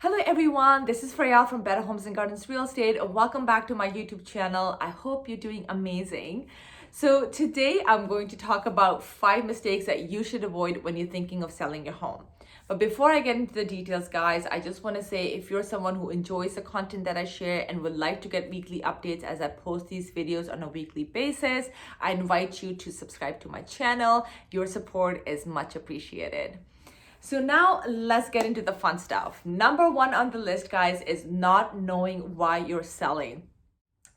Hello everyone, this is Faryal from Better Homes and Gardens Real Estate. Welcome back to my YouTube channel. I hope you're doing amazing. So today I'm going to talk about 5 mistakes that you should avoid when you're thinking of selling your home. But before I get into the details, guys, I just want to say if you're someone who enjoys the content that I share and would like to get weekly updates as I post these videos on a weekly basis, I invite you to subscribe to my channel. Your support is much appreciated. So now let's get into the fun stuff. Number 1 on the list, guys, is not knowing why you're selling.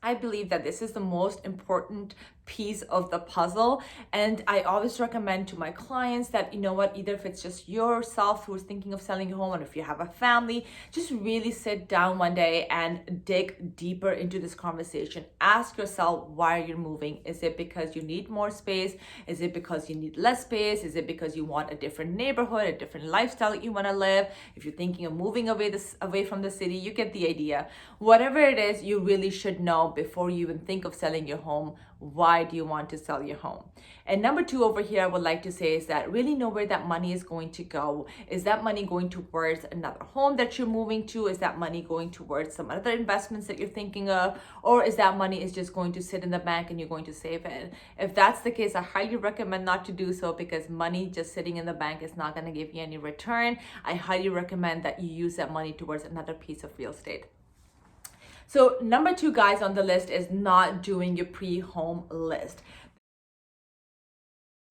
I believe that this is the most important piece of the puzzle, and I always recommend to my clients that, you know what, either if it's just yourself who's thinking of selling your home, or if you have a family, just really sit down one day and dig deeper into this conversation. Ask yourself why you're moving. Is it because you need more space? Is it because you need less space? Is it because you want a different neighborhood, a different lifestyle that you want to live? If you're thinking of moving away from the city, you get the idea. Whatever it is, you really should know before you even think of selling your home. Why do you want to sell your home? And number 2 over here, I would like to say is that really know where that money is going to go. Is that money going towards another home that you're moving to? Is that money going towards some other investments that you're thinking of? Or is that money is just going to sit in the bank and you're going to save it? If that's the case, I highly recommend not to do so, because money just sitting in the bank is not going to give you any return. I highly recommend that you use that money towards another piece of real estate. So number 2, guys, on the list is not doing your pre-home list.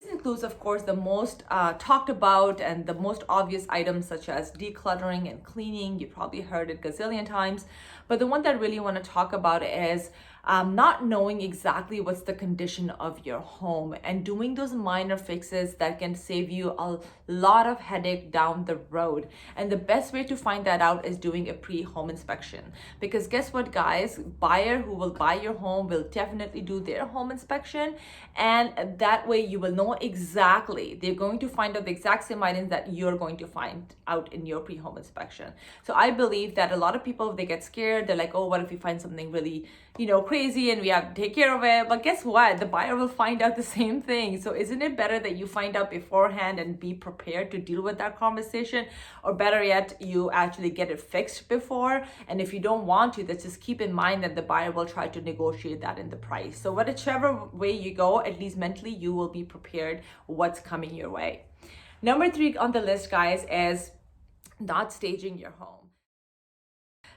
This includes, of course, the most talked about and the most obvious items such as decluttering and cleaning. You probably heard it gazillion times. But the one that I really want to talk about is not knowing exactly what's the condition of your home and doing those minor fixes that can save you a lot of headache down the road. And the best way to find that out is doing a pre-home inspection. Because guess what, guys? Buyer who will buy your home will definitely do their home inspection, and that way you will know exactly, they're going to find out the exact same items that you're going to find out in your pre-home inspection. So I believe that a lot of people, they get scared. They're like, oh, what if we find something really, crazy and we have to take care of it? But guess what? The buyer will find out the same thing. So isn't it better that you find out beforehand and be prepared to deal with that conversation? Or better yet, you actually get it fixed before. And if you don't want to, then just keep in mind that the buyer will try to negotiate that in the price. So whichever way you go, at least mentally, you will be prepared what's coming your way. Number 3 on the list, guys, is not staging your home.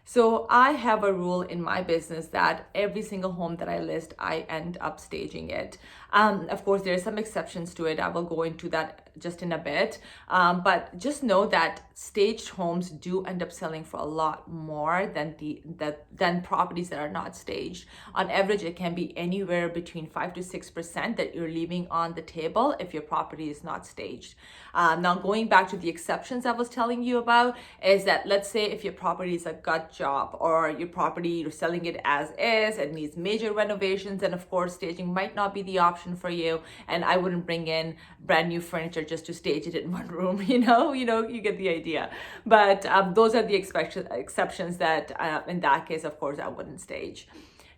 So I have a rule in my business that every single home that I list, I end up staging it. Of course, there are some exceptions to it. I will go into that just in a bit. But just know that staged homes do end up selling for a lot more than properties that are not staged. On average, it can be anywhere between 5 to 6% that you're leaving on the table if your property is not staged. Now, going back to the exceptions I was telling you about, is that let's say if your property is a gut job, or your property, you're selling it as is and needs major renovations, and of course staging might not be the option for you. And I wouldn't bring in brand new furniture just to stage it in one room. You get the idea. But those are the exceptions that in that case, of course, I wouldn't stage.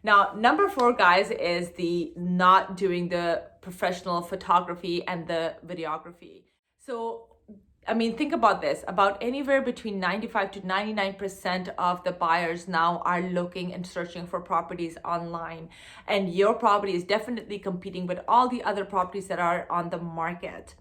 Now, number 4, guys, is the not doing the professional photography and the videography. So think about this. About anywhere between 95 to 99% of the buyers now are looking and searching for properties online. And your property is definitely competing with all the other properties that are on the market.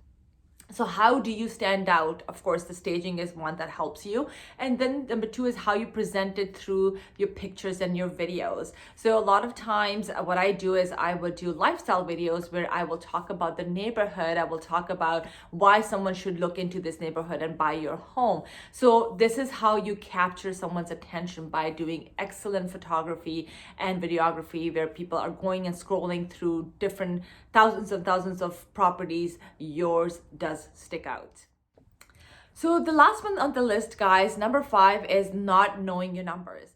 So how do you stand out? Of course, the staging is one that helps you. And then number 2 is how you present it through your pictures and your videos. So a lot of times what I do is I would do lifestyle videos where I will talk about the neighborhood. I will talk about why someone should look into this neighborhood and buy your home. So this is how you capture someone's attention, by doing excellent photography and videography, where people are going and scrolling through different thousands and thousands of properties. Yours does stick out. So the last one on the list, guys, number 5, is not knowing your numbers.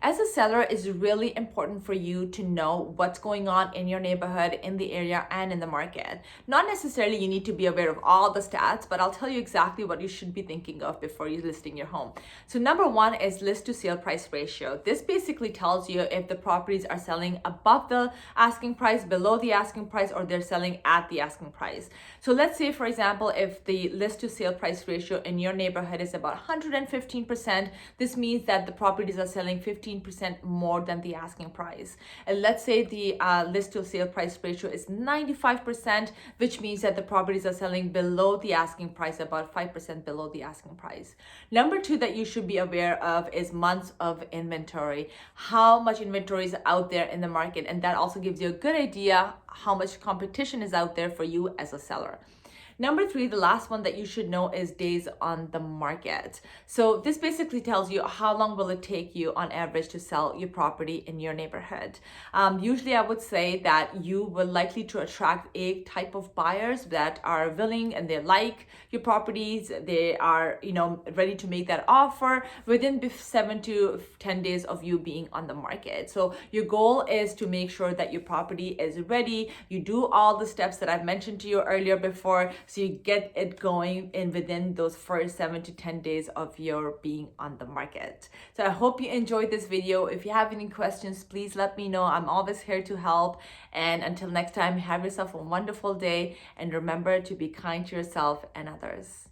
As a seller, it's really important for you to know what's going on in your neighborhood, in the area, and in the market. Not necessarily you need to be aware of all the stats, but I'll tell you exactly what you should be thinking of before you're listing your home. So number one is list to sale price ratio. This basically tells you if the properties are selling above the asking price, below the asking price, or they're selling at the asking price. So let's say, for example, if the list to sale price ratio in your neighborhood is about 115%, this means that the properties are selling 15% more than the asking price. And let's say the list to sale price ratio is 95%, which means that the properties are selling below the asking price, about 5% below the asking price. Number two that you should be aware of is months of inventory. How much inventory is out there in the market, and that also gives you a good idea how much competition is out there for you as a seller. Number three, the last one that you should know is days on the market. So this basically tells you how long will it take you on average to sell your property in your neighborhood. Usually I would say that you will likely to attract a type of buyers that are willing and they like your properties. They are, ready to make that offer within 7 to 10 days of you being on the market. So your goal is to make sure that your property is ready. You do all the steps that I've mentioned to you earlier before, so you get it going in within those first 7 to 10 days of your being on the market. So I hope you enjoyed this video. If you have any questions, please let me know. I'm always here to help. And until next time, have yourself a wonderful day, and remember to be kind to yourself and others.